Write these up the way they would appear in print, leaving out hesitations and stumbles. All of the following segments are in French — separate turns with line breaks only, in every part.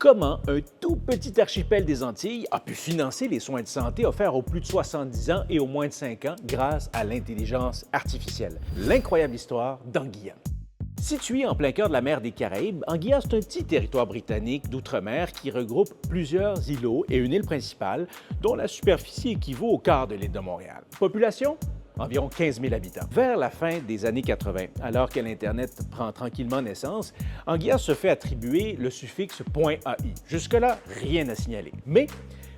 Comment un tout petit archipel des Antilles a pu financer les soins de santé offerts aux plus de 70 ans et aux moins de 5 ans grâce à l'intelligence artificielle? L'incroyable histoire d'Anguilla. Situé en plein cœur de la mer des Caraïbes, Anguilla, c'est un petit territoire britannique d'outre-mer qui regroupe plusieurs îlots et une île principale dont la superficie équivaut au quart de l'île de Montréal. Population? Environ 15 000 habitants. Vers la fin des années 80, alors que l'Internet prend tranquillement naissance, Anguilla se fait attribuer le suffixe .ai. Jusque-là, rien à signaler. Mais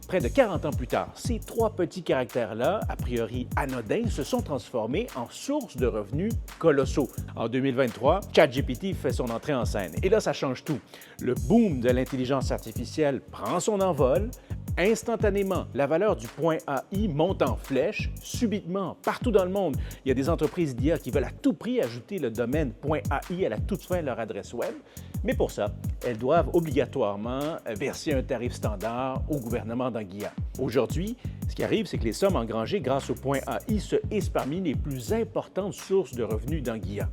près de 40 ans plus tard, ces trois petits caractères-là, a priori anodins, se sont transformés en source de revenus colossaux. En 2023, ChatGPT fait son entrée en scène. Et là, ça change tout. Le boom de l'intelligence artificielle prend son envol. Instantanément, la valeur du .ai monte en flèche. Subitement, partout dans le monde, il y a des entreprises d'IA qui veulent à tout prix ajouter le domaine .ai à la toute fin de leur adresse web. Mais pour ça, elles doivent obligatoirement verser un tarif standard au gouvernement d'Anguilla. Aujourd'hui, ce qui arrive, c'est que les sommes engrangées grâce au .ai se hissent parmi les plus importantes sources de revenus d'Anguilla.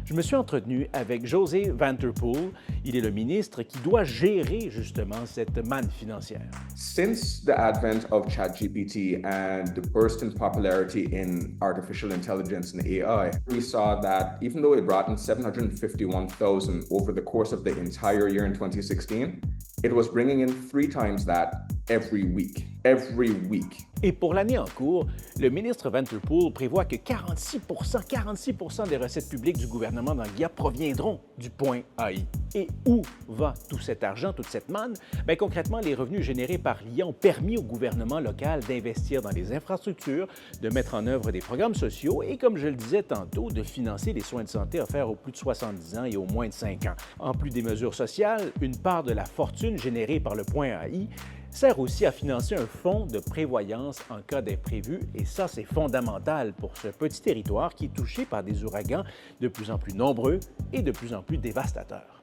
Je me suis entretenu avec José Vanterpool. Il est le ministre qui doit gérer justement cette manne financière.
Since the advent of ChatGPT and the burst in popularity in artificial intelligence and AI, we saw that even though it brought in 751,000 over the course of the entire year in 2016, it was bringing in 3 times that every week. Every week.
Et pour l'année en cours, le ministre Vanterpool prévoit que 46 des recettes publiques du gouvernement d'Anguilla proviendront du .ai. Et où va tout cet argent, toute cette manne? Bien, concrètement, les revenus générés par l'IA ont permis au gouvernement local d'investir dans les infrastructures, de mettre en œuvre des programmes sociaux et, comme je le disais tantôt, de financer les soins de santé offerts aux plus de 70 ans et aux moins de 5 ans. En plus des mesures sociales, une part de la fortune générée par le .ai sert aussi à financer un fonds de prévoyance en cas d'imprévu, et ça, c'est fondamental pour ce petit territoire qui est touché par des ouragans de plus en plus nombreux et de plus en plus dévastateurs.